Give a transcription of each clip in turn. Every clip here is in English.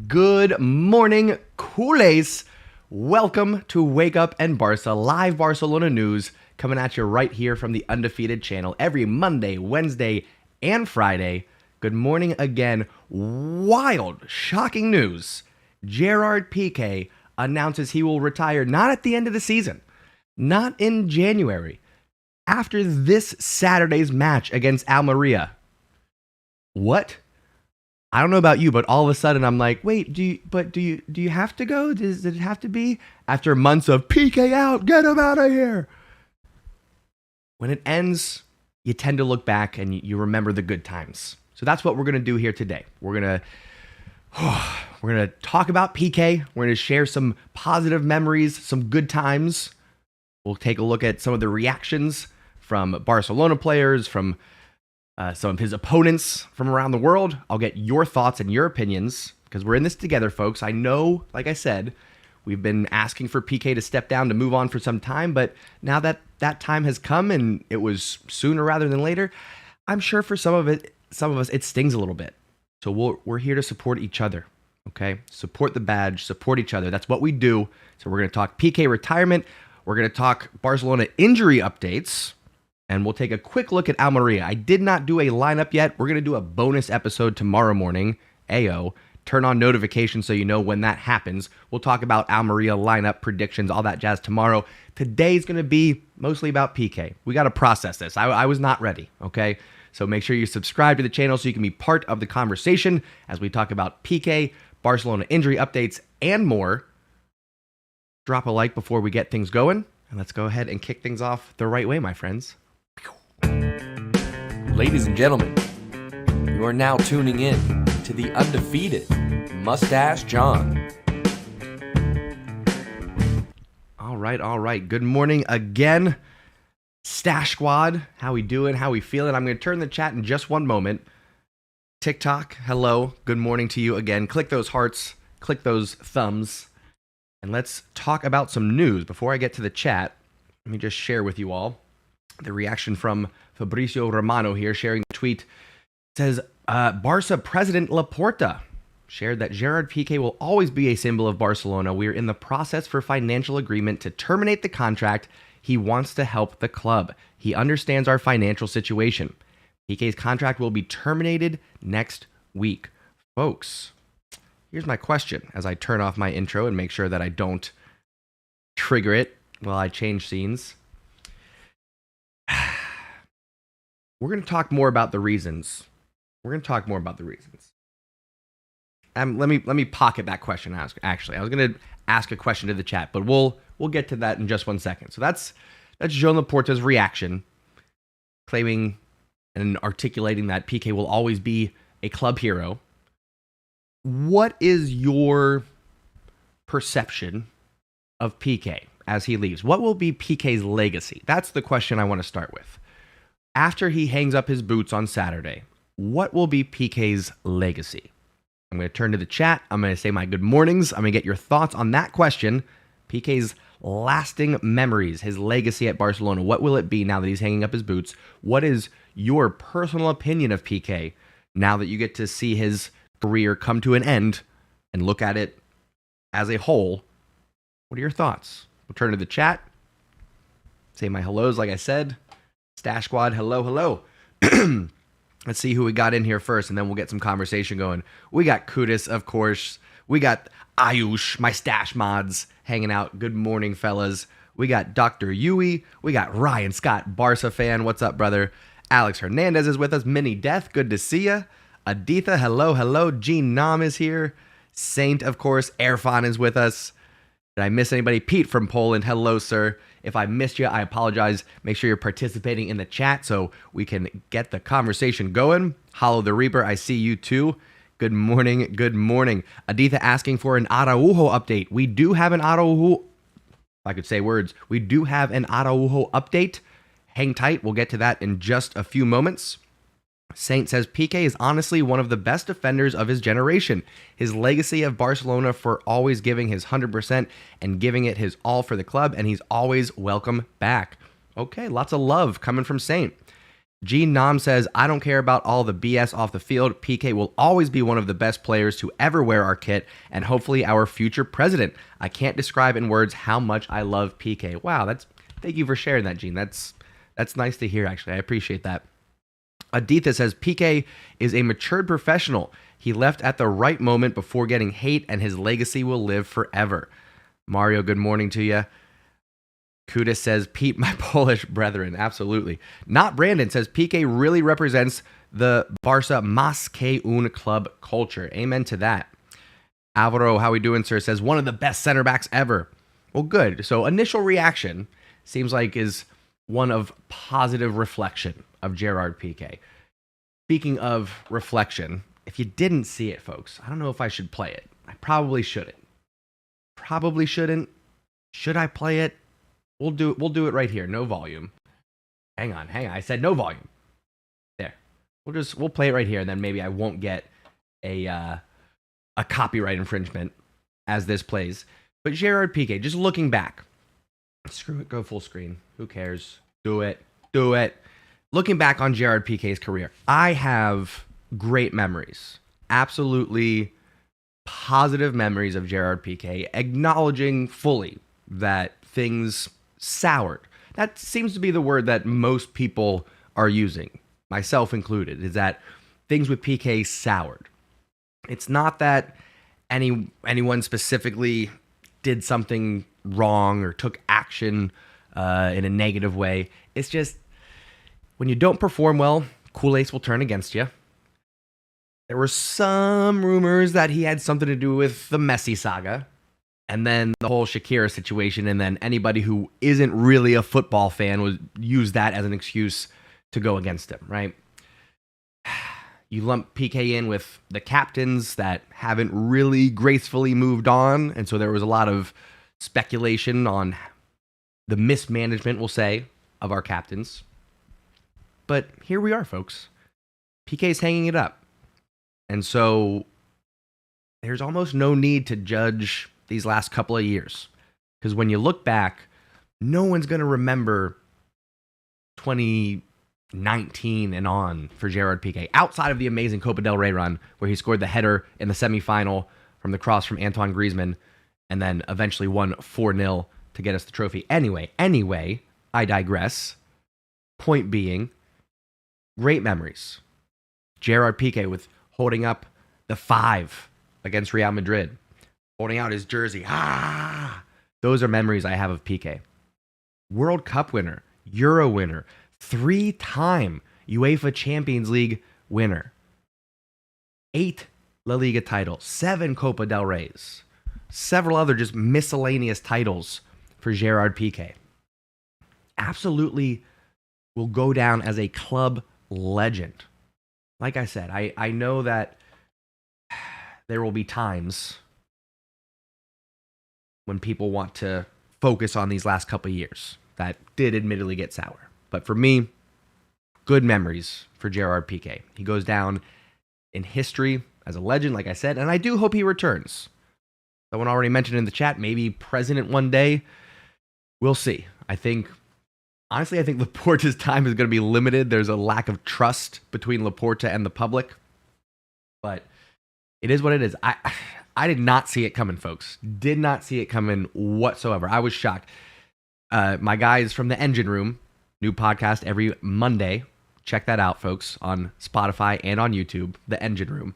Good morning, culés. Welcome to Wake Up and Barça, live Barcelona news coming at you right here from the Undefeated channel every Monday, Wednesday, and Friday. Good morning again. Wild, shocking news. Gerard Pique announces he will retire not at the end of the season, not in January, after this Saturday's match against Almeria. What? I don't know about you, but all of a sudden I'm like, wait, do you have to go? Does it have to be? After months of Pique out, get him out of here. When it ends, you tend to look back and you remember the good times. So that's what we're going to do here today. We're going to talk about Pique. We're going to share some positive memories, some good times. We'll take a look at some of the reactions from Barcelona players, from some of his opponents from around the world. I'll get your thoughts and your opinions because we're in this together, folks. I know, like I said, we've been asking for Pique to step down to move on for some time, but now that that time has come and it was sooner rather than later, I'm sure for some of us, it stings a little bit. So we're here to support each other, okay? Support the badge, support each other. That's what we do. So we're going to talk Pique retirement. We're going to talk Barcelona injury updates. And we'll take a quick look at Almeria. I did not do a lineup yet. We're going to do a bonus episode tomorrow morning. Ayo. Turn on notifications so you know when that happens. We'll talk about Almeria lineup predictions, all that jazz tomorrow. Today's going to be mostly about Pique. We got to process this. I was not ready, okay? So make sure you subscribe to the channel so you can be part of the conversation as we talk about Pique, Barcelona injury updates, and more. Drop a like before we get things going. And let's go ahead and kick things off the right way, my friends. Ladies and gentlemen, you are now tuning in to the undefeated Mustache John. All right. Good morning again, Stash Squad. How we doing? How we feeling? I'm going to turn the chat in just one moment. TikTok, hello. Good morning to you again. Click those hearts, click those thumbs, and let's talk about some news. Before I get to the chat, let me just share with you all the reaction from Fabricio Romano here, sharing the tweet. It says, Barça president Laporta shared that Gerard Pique will always be a symbol of Barcelona. We are in the process for financial agreement to terminate the contract. He wants to help the club. He understands our financial situation. Pique's contract will be terminated next week. Folks, here's my question as I turn off my intro and make sure that I don't trigger it while I change scenes. We're going to talk more about the reasons. Let me pocket that question. Actually, I was going to ask a question to the chat, but we'll get to that in just 1 second. So that's Joan Laporta's reaction, claiming and articulating that Pique will always be a club hero. What is your perception of Pique as he leaves? What will be Pique's legacy? That's the question I want to start with. After he hangs up his boots on Saturday, what will be Pique's legacy? I'm going to turn to the chat. I'm going to say my good mornings. I'm going to get your thoughts on that question. Pique's lasting memories, his legacy at Barcelona. What will it be now that he's hanging up his boots? What is your personal opinion of Pique now that you get to see his career come to an end and look at it as a whole? What are your thoughts? We'll turn to the chat. Say my hellos, like I said. Stash Squad, hello. Let's see who we got in here first, and then we'll get some conversation going. We got Kudis, of course. We got Ayush, my Stash mods, hanging out. Good morning, fellas. We got Dr. Yui. We got Ryan Scott, Barça fan. What's up, brother? Alex Hernandez is with us. Mini Death, good to see ya. Aditha, hello. Gene Nam is here. Saint, of course. Erfan is with us. Did I miss anybody? Pete from Poland, hello, sir. If I missed you, I apologize. Make sure you're participating in the chat so we can get the conversation going. Hollow the Reaper, I see you too. Good morning. Aditha asking for an Araujo update. We do have an Araujo, if I could say words, we do have an Araujo update. Hang tight, we'll get to that in just a few moments. Saint says, Pique is honestly one of the best defenders of his generation. His legacy of Barcelona for always giving his 100% and giving it his all for the club, and he's always welcome back. Okay, lots of love coming from Saint. Gene Nam says, I don't care about all the BS off the field. PK will always be one of the best players to ever wear our kit and hopefully our future president. I can't describe in words how much I love PK. Wow, thank you for sharing that, Gene. That's nice to hear, actually. I appreciate that. Aditya says, PK is a matured professional. He left at the right moment before getting hate, and his legacy will live forever. Mario, good morning to you. Kuda says, Pete, my Polish brethren. Absolutely. Not Brandon says, PK really represents the Barça más que un club culture. Amen to that. Alvaro, how we doing, sir, says, one of the best center backs ever. Well, good. So initial reaction seems like is one of positive reflection of Gerard Pique. Speaking of reflection, if you didn't see it, folks, I don't know if I should play it. I probably shouldn't. Probably shouldn't. Should I play it? We'll do it right here. No volume. Hang on. I said no volume. There. We'll play it right here, and then maybe I won't get a copyright infringement as this plays. But Gerard Pique, just looking back. Screw it, go full screen. Who cares? Do it. Looking back on Gerard Pique's career, I have great memories. Absolutely positive memories of Gerard Pique, acknowledging fully that things soured. That seems to be the word that most people are using, myself included, is that things with Pique soured. It's not that anyone specifically did something wrong or took action in a negative way. It's just when you don't perform well, Kool-Aid will turn against you. There were some rumors that he had something to do with the Messi saga, and then the whole Shakira situation, and then anybody who isn't really a football fan would use that as an excuse to go against him, right? You lump Piqué in with the captains that haven't really gracefully moved on, and so there was a lot of speculation on the mismanagement, we'll say, of our captains. But here we are, folks. Piqué's hanging it up. And so there's almost no need to judge these last couple of years. Because when you look back, no one's going to remember 2019 and on for Gerard Pique, outside of the amazing Copa del Rey run, where he scored the header in the semifinal from the cross from Antoine Griezmann, and then eventually won 4-0 to get us the trophy. Anyway, I digress. Point being, great memories. Gerard Pique with holding up the 5 against Real Madrid, holding out his jersey. Those are memories I have of Pique. World Cup winner, Euro winner, 3-time UEFA Champions League winner, 8 La Liga titles, 7 Copa del Reys, several other just miscellaneous titles for Gerard Pique. Absolutely will go down as a club legend. Like I said, I know that there will be times when people want to focus on these last couple of years that did admittedly get sour. But for me, good memories for Gerard Pique. He goes down in history as a legend, like I said, and I do hope he returns. Someone already mentioned in the chat, maybe president one day. We'll see. Honestly, I think Laporta's time is going to be limited. There's a lack of trust between Laporta and the public. But it is what it is. I did not see it coming, folks. Did not see it coming whatsoever. I was shocked. My guys from the Engine Room, new podcast every Monday. Check that out, folks, on Spotify and on YouTube, the Engine Room.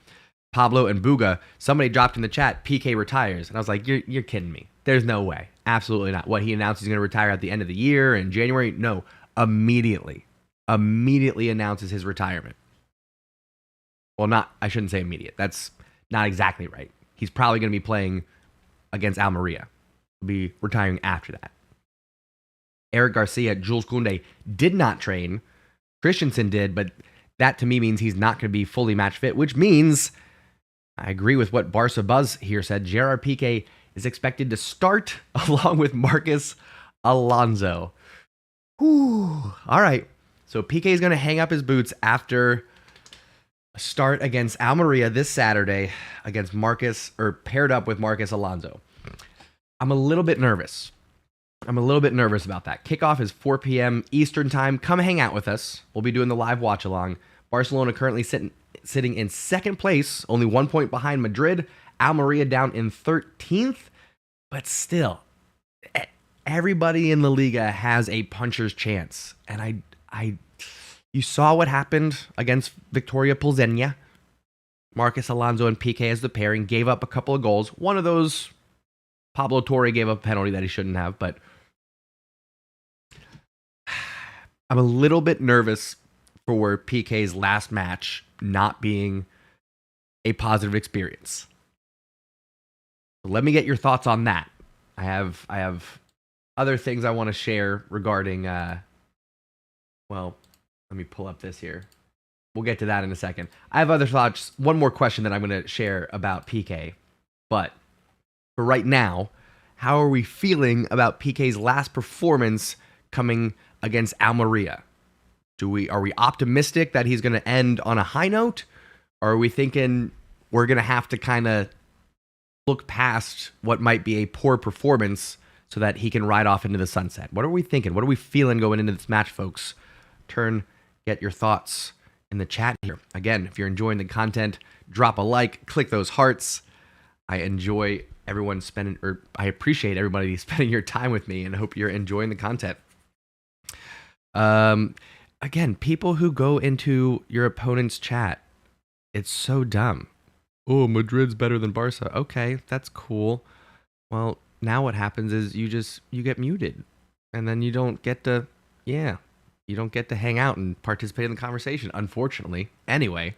Pablo and Buga, somebody dropped in the chat, PK retires. And I was like, you're kidding me. There's no way. Absolutely not. What, he announced he's going to retire at the end of the year in January? No. Immediately announces his retirement. Well, I shouldn't say immediate. That's not exactly right. He's probably going to be playing against Almeria. He'll be retiring after that. Eric Garcia, Jules Koundé did not train. Christensen did, but that to me means he's not going to be fully match fit, which means, I agree with what Barça Buzz here said, Gerard Pique is expected to start along with Marcos Alonso. Whew. All right. So Pique is going to hang up his boots after a start against Almeria this Saturday against paired up with Marcos Alonso. I'm a little bit nervous. I'm a little bit nervous about that. Kickoff is 4 p.m. Eastern time. Come hang out with us. We'll be doing the live watch along. Barcelona currently sitting in second place, only 1 point behind Madrid. Almeria down in 13th, but still, everybody in La Liga has a puncher's chance. And you saw what happened against Victoria Plzeňa. Marcus Alonso and Pique as the pairing gave up a couple of goals. One of those, Pablo Torre gave up a penalty that he shouldn't have, but I'm a little bit nervous for Pique's last match not being a positive experience. So let me get your thoughts on that. I have other things I want to share regarding, well, let me pull up this here. We'll get to that in a second. I have other thoughts. One more question that I'm going to share about Pique. But for right now, how are we feeling about Pique's last performance coming against Almeria? Are we optimistic that he's going to end on a high note? Or are we thinking we're going to have to kind of look past what might be a poor performance so that he can ride off into the sunset? What are we thinking? What are we feeling going into this match, folks? Get your thoughts in the chat here. Again, if you're enjoying the content, drop a like, click those hearts. I appreciate everybody spending your time with me, and I hope you're enjoying the content. Again, people who go into your opponent's chat, it's so dumb. Oh, Madrid's better than Barca. Okay, that's cool. Well, now what happens is you get muted, and then you don't get to hang out and participate in the conversation, unfortunately. Anyway,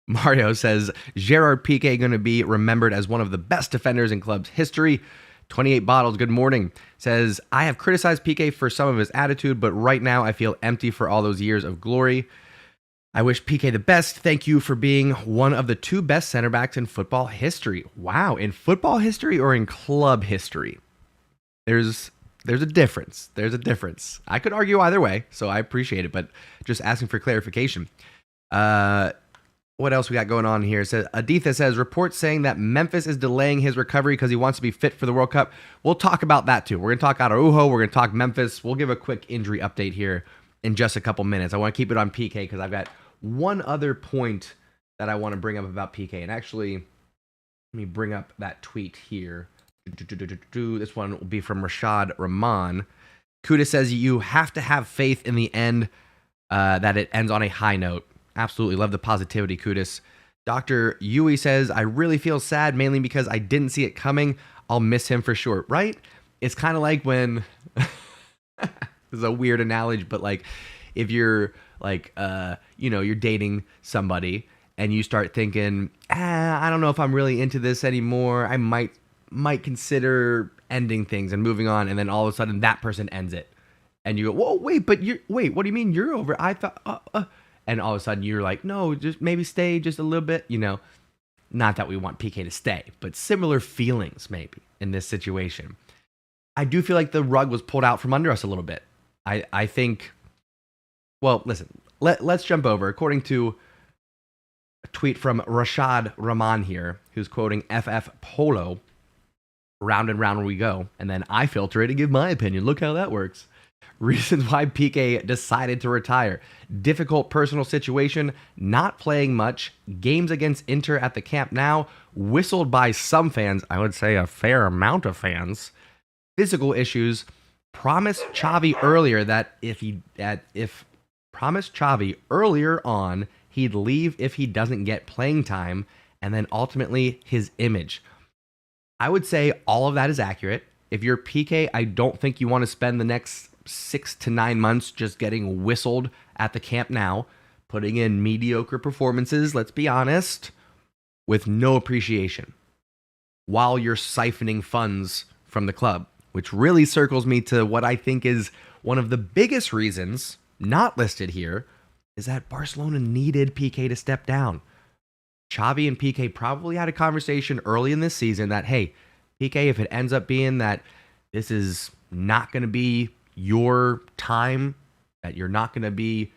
Mario says, Gerard Pique going to be remembered as one of the best defenders in club's history. 28 Bottles, good morning. Says, I have criticized Pique for some of his attitude, but right now I feel empty for all those years of glory. I wish Pique the best. Thank you for being one of the two best center backs in football history. Wow, in football history or in club history? There's a difference. There's a difference. I could argue either way, so I appreciate it, but just asking for clarification. What else we got going on here? Aditha says, reports saying that Memphis is delaying his recovery because he wants to be fit for the World Cup. We'll talk about that too. We're going to talk ARAUJO. We're going to talk Memphis. We'll give a quick injury update here in just a couple minutes. I want to keep it on Pique because I've got one other point that I want to bring up about Pique. And actually, let me bring up that tweet here. This one will be from Rashad Rahman. Kuda says, you have to have faith in the end, that it ends on a high note. Absolutely. Love the positivity, Kudus. Dr. Yui says, I really feel sad, mainly because I didn't see it coming. I'll miss him for sure. Right? It's kind of like when, this is a weird analogy, but like if you're like, you're dating somebody and you start thinking, I don't know if I'm really into this anymore. I might consider ending things and moving on. And then all of a sudden that person ends it. And you go, whoa, wait, what do you mean you're over? I thought, and all of a sudden you're like, no, just maybe stay just a little bit, not that we want Pique to stay, but similar feelings maybe in this situation. I do feel like the rug was pulled out from under us a little bit. I think, well, listen, let's jump over. According to a tweet from Rashad Rahman here, who's quoting FF Polo, round and round we go, and then I filter it and give my opinion. Look how that works. Reasons why Pique decided to retire. Difficult personal situation, not playing much, games against Inter at the Camp Nou, whistled by some fans, I would say a fair amount of fans, physical issues, promised Xavi earlier that promised Xavi earlier on he'd leave if he doesn't get playing time, and then ultimately his image. I would say all of that is accurate. If you're Pique, I don't think you want to spend the next 6 to 9 months just getting whistled at the Camp Nou, putting in mediocre performances, let's be honest, with no appreciation, while you're siphoning funds from the club, which really circles me to what I think is one of the biggest reasons, not listed here, is that Barcelona needed Pique to step down. Xavi and Pique probably had a conversation early in this season that, hey, Pique, if it ends up being that this is not going to be your time, that you're not going to be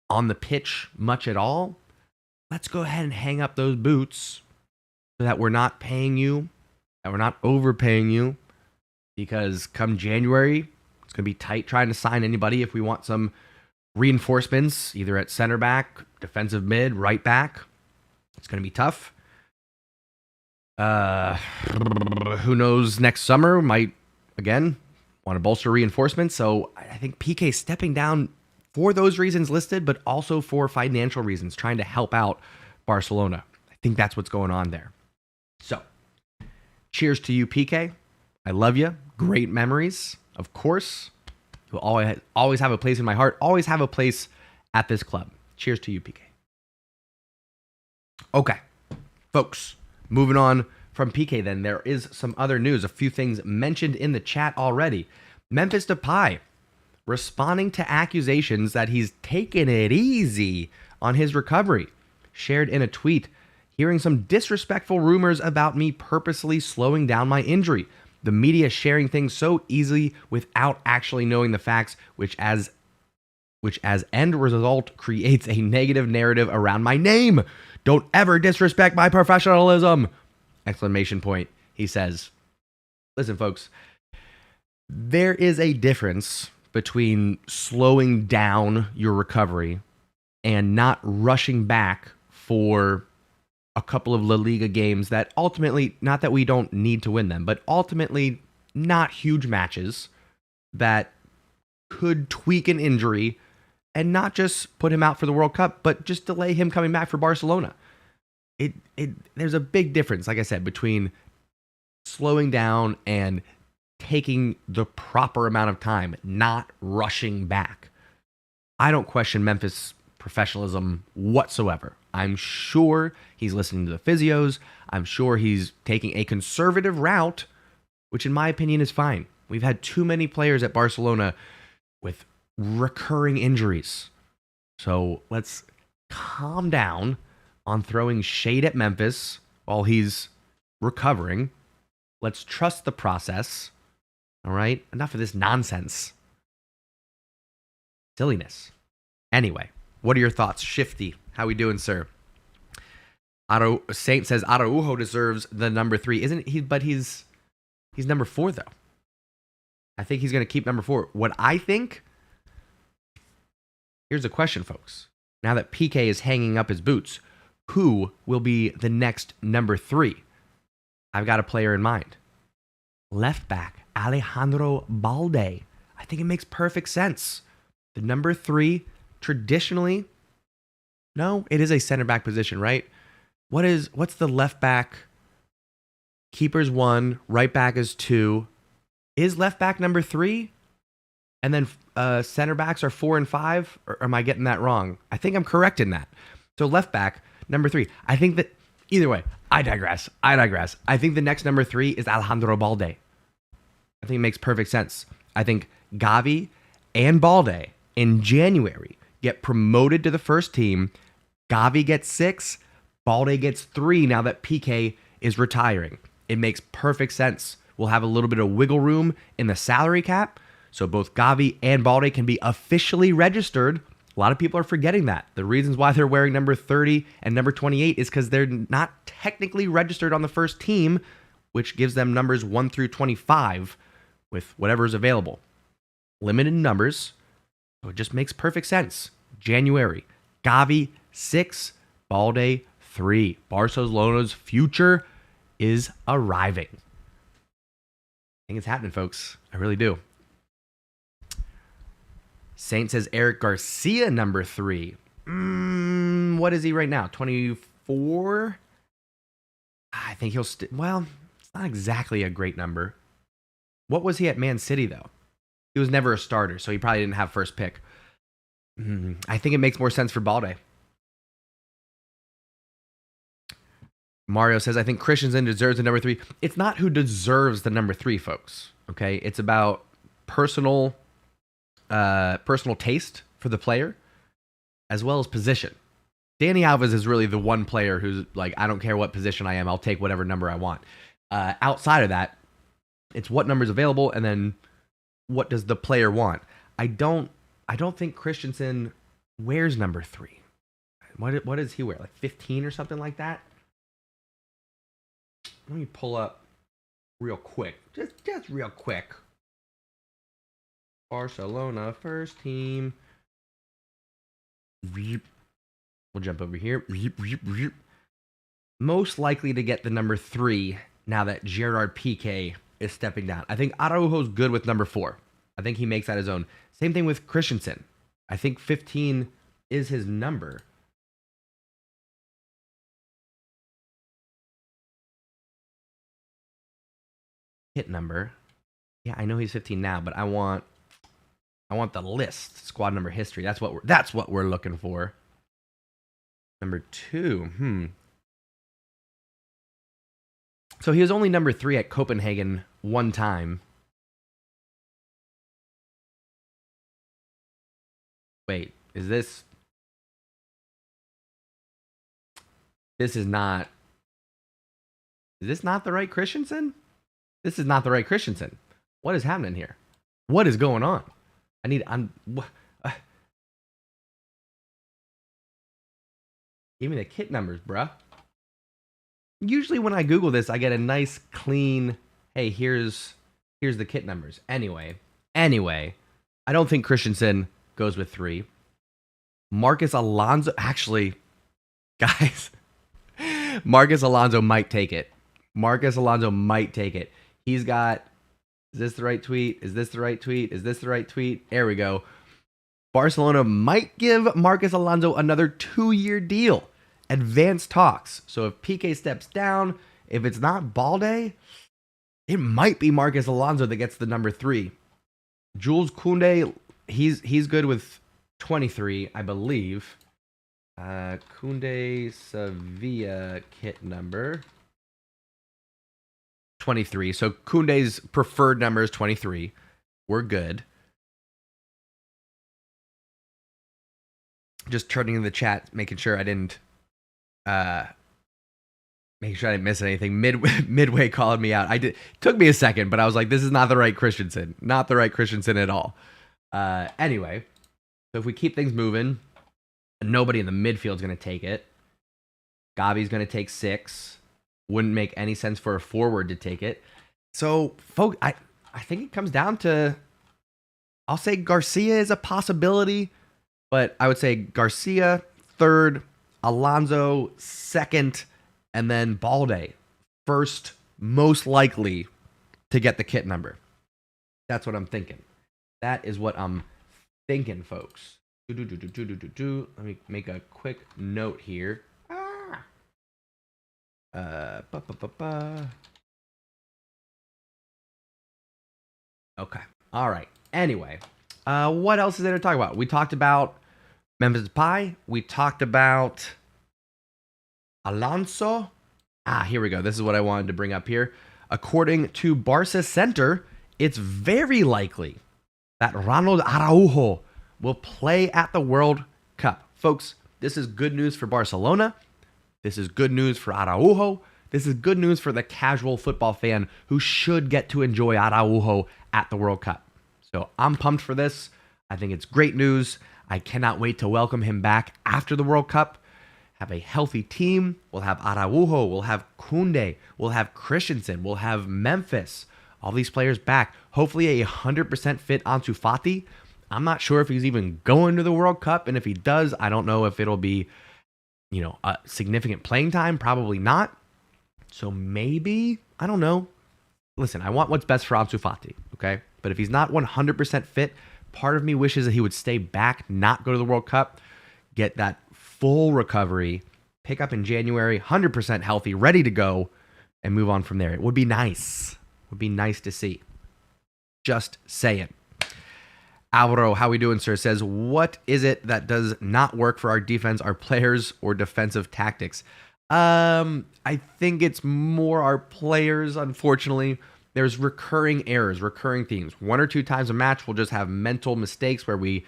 on the pitch much at all, let's go ahead and hang up those boots so that we're not paying you, that we're not overpaying you, because come January, it's going to be tight trying to sign anybody if we want some reinforcements, either at center back, defensive mid, right back. It's going to be tough. Who knows, next summer might, again, want to bolster reinforcements. So I think Pique stepping down for those reasons listed, but also for financial reasons, trying to help out Barcelona. I think that's what's going on there. So, cheers to you, Pique. I love you. Great memories, of course. You'll always have a place in my heart, always have a place at this club. Cheers to you, Pique. Okay, folks, moving on from Pique then, there is some other news, a few things mentioned in the chat already. Memphis Depay responding to accusations that he's taken it easy on his recovery. Shared in a tweet, hearing some disrespectful rumors about me purposely slowing down my injury. The media sharing things so easily without actually knowing the facts, which as end result creates a negative narrative around my name. Don't ever disrespect my professionalism! Exclamation point. He says, listen, folks, there is a difference between slowing down your recovery and not rushing back for a couple of La Liga games that ultimately, not that we don't need to win them, but ultimately not huge matches that could tweak an injury and not just put him out for the World Cup, but just delay him coming back for Barcelona. There's a big difference, like I said, between slowing down and taking the proper amount of time, not rushing back. I don't question Memphis' professionalism whatsoever. I'm sure he's listening to the physios. I'm sure he's taking a conservative route, which in my opinion is fine. We've had too many players at Barcelona with recurring injuries. So let's calm down on throwing shade at Memphis while he's recovering. Let's trust the process. All right? Enough of this nonsense. Silliness. Anyway, what are your thoughts? Shifty, how we doing, sir? Saint says Araujo deserves the number 3. Isn't he? But he's number 4, though. I think he's going to keep number 4. What I think... Here's a question, folks. Now that Pique is hanging up his boots, who will be the next number 3? I've got a player in mind. Left back, Alejandro Balde. I think it makes perfect sense. The number 3, traditionally... No, it is a center back position, right? What's the left back? Keeper's 1, right back is 2. Is left back number 3? And then center backs are 4 and 5? Or am I getting that wrong? I think I'm correct in that. So left back, number 3. I think that, either way, I digress. I think the next number 3 is Alejandro Balde. I think it makes perfect sense. I think Gavi and Balde in January get promoted to the first team. Gavi gets 6. Balde gets 3 now that Pique is retiring. It makes perfect sense. We'll have a little bit of wiggle room in the salary cap, so both Gavi and Balde can be officially registered. A lot of people are forgetting that. The reasons why they're wearing number 30 and number 28 is because they're not technically registered on the first team, which gives them numbers 1 through 25 with whatever is available. Limited numbers, so it just makes perfect sense. January, Gavi 6, Balde 3. Barcelona's future is arriving. I think it's happening, folks. I really do. Saint says Eric Garcia, number 3. What is he right now? 24? I think he'll well, it's not exactly a great number. What was he at Man City, though? He was never a starter, so he probably didn't have first pick. I think it makes more sense for Balde. Mario says, I think Christensen deserves the number 3. It's not who deserves the number 3, folks. Okay? It's about personal taste for the player as well as position. Dani Alves is really the one player who's like, I don't care what position I am, I'll take whatever number I want. Outside of that, it's what number's available and then what does the player want. I don't think Christensen wears number 3. What does he wear? Like 15 or something like that? Let me pull up real quick. Just real quick. Barcelona first team. We'll jump over here. Most likely to get the number 3 now that Gerard Pique is stepping down. I think Araujo's good with number 4. I think he makes that his own. Same thing with Christensen. I think 15 is his number. Hit number. Yeah, I know he's 15 now, but I want the list, squad number history. That's what we're looking for. Number 2. So he was only number 3 at Copenhagen one time. Wait, is this? This is not. Is this not the right Christensen? This is not the right Christensen. What is happening here? What is going on? Give me the kit numbers, bruh. Usually when I Google this, I get a nice clean, hey, here's the kit numbers. Anyway, I don't think Christensen goes with 3. Marcus Alonso, actually, guys, Marcus Alonso might take it. Marcus Alonso might take it. He's got, is this the right tweet? Is this the right tweet? Is this the right tweet? There we go. Barcelona might give Marcus Alonso another 2-year deal. Advanced talks. So if Pique steps down, if it's not Balde, it might be Marcus Alonso that gets the number 3. Jules Koundé, he's good with 23, I believe. Koundé Sevilla kit number 23. So Koundé's preferred number is 23. We're good. Just turning in the chat, making sure I didn't miss anything. Midway calling me out. Took me a second, but I was like, this is not the right Christensen. Not the right Christensen at all. Anyway, so if we keep things moving, nobody in the midfield is going to take it. Gavi's going to take 6. Wouldn't make any sense for a forward to take it. So, folks, I think it comes down to, I'll say Garcia is a possibility, but I would say Garcia 3rd, Alonso 2nd, and then Balde 1st, most likely to get the kit number. That's what I'm thinking. That is what I'm thinking, folks. Let me make a quick note here. Okay. All right. Anyway, what else is there to talk about? We talked about Memphis Depay. We talked about Alonso. Here we go. This is what I wanted to bring up here. According to Barça Center, it's very likely that Ronald Araujo will play at the World Cup. Folks, this is good news for Barcelona. This is good news for Araujo. This is good news for the casual football fan who should get to enjoy Araujo at the World Cup. So I'm pumped for this. I think it's great news. I cannot wait to welcome him back after the World Cup. Have a healthy team. We'll have Araujo. We'll have Koundé. We'll have Christensen. We'll have Memphis. All these players back. Hopefully a 100% fit Ansu Fati. I'm not sure if he's even going to the World Cup. And if he does, I don't know if it'll be, a significant playing time. Probably not. So maybe, I don't know. Listen, I want what's best for Ansu Fati, okay? But if he's not 100% fit, part of me wishes that he would stay back, not go to the World Cup, get that full recovery, pick up in January, 100% healthy, ready to go, and move on from there. It would be nice. It would be nice to see. Just saying. Alvaro, how we doing, sir, says, what is it that does not work for our defense, our players, or defensive tactics? I think it's more our players, unfortunately. There's recurring errors, recurring themes. 1 or 2 times a match, we'll just have mental mistakes where we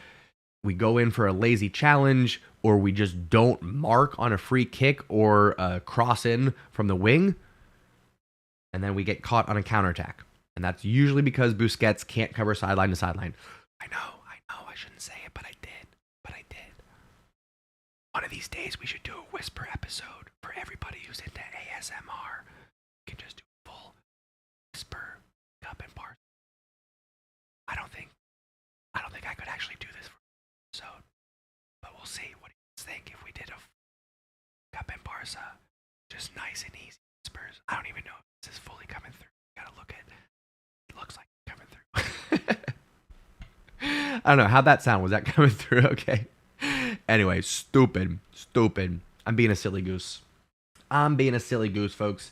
go in for a lazy challenge, or we just don't mark on a free kick or a cross in from the wing, and then we get caught on a counterattack. And that's usually because Busquets can't cover sideline to sideline. I know, I shouldn't say it, but I did. One of these days, we should do a whisper episode for everybody who's into ASMR. We can just do full whisper Cup and Barca. I don't think I could actually do this for an episode, but we'll see. What do you think if we did a Cup and Barca, just nice and easy whispers? I don't even know if this is fully coming through. Gotta look at. It looks like it's coming through. I don't know how'd that sound. Was that coming through? Okay. Anyway, stupid. I'm being a silly goose. Folks.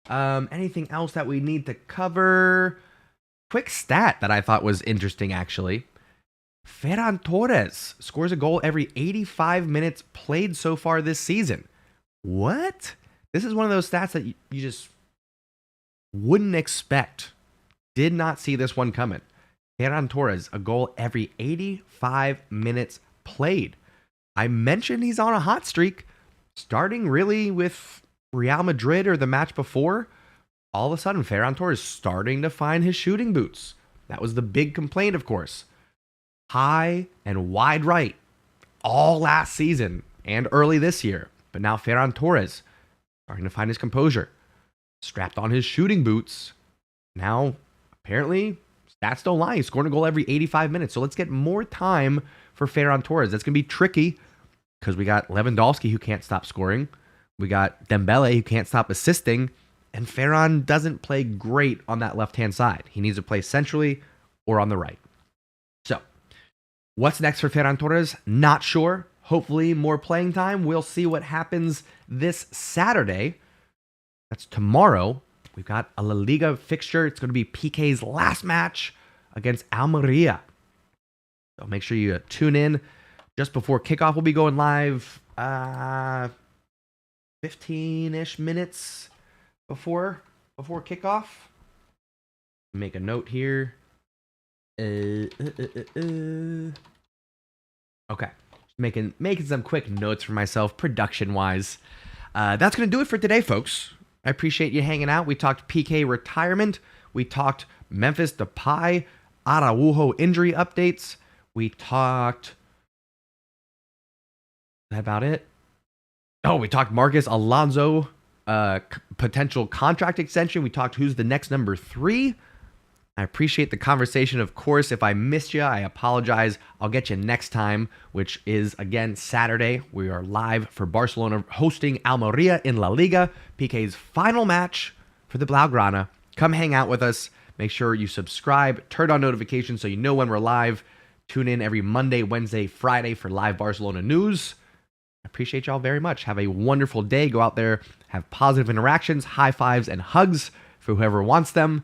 Anything else that we need to cover? Quick stat that I thought was interesting, actually. Ferran Torres scores a goal every 85 minutes played so far this season. What? This is one of those stats that you just wouldn't expect. Did not see this one coming. Ferran Torres, a goal every 85 minutes played. I mentioned he's on a hot streak, starting really with Real Madrid or the match before. All of a sudden, Ferran Torres starting to find his shooting boots. That was the big complaint, of course. High and wide right all last season and early this year. But now Ferran Torres starting to find his composure. Strapped on his shooting boots. Now, apparently, stats don't lie. He's scoring a goal every 85 minutes. So let's get more time for Ferran Torres. That's going to be tricky because we got Lewandowski who can't stop scoring. We got Dembele who can't stop assisting. And Ferran doesn't play great on that left-hand side. He needs to play centrally or on the right. So, what's next for Ferran Torres? Not sure. Hopefully more playing time. We'll see what happens this Saturday. That's tomorrow. We've got a La Liga fixture. It's going to be Pique's last match against Almeria. So make sure you tune in. Just before kickoff, we'll be going live 15-ish minutes before kickoff. Make a note here. Okay. Making some quick notes for myself, production-wise. That's going to do it for today, folks. I appreciate you hanging out. We talked Pique retirement. We talked Memphis Depay, ARAUJO injury updates. We talked... Is that about it? Oh, we talked Marcus Alonso, potential contract extension. We talked who's the next number 3. I appreciate the conversation. Of course, if I missed you, I apologize. I'll get you next time, which is, again, Saturday. We are live for Barcelona hosting Almeria in La Liga. Pique's final match for the Blaugrana. Come hang out with us. Make sure you subscribe, turn on notifications so you know when we're live. Tune in every Monday, Wednesday, Friday for live Barcelona news. I appreciate y'all very much. Have a wonderful day. Go out there, have positive interactions, high fives, and hugs for whoever wants them.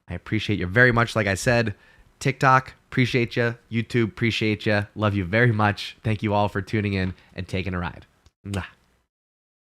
I appreciate you very much. Like I said, TikTok, appreciate you. YouTube, appreciate you. Love you very much. Thank you all for tuning in and taking a ride. Mwah.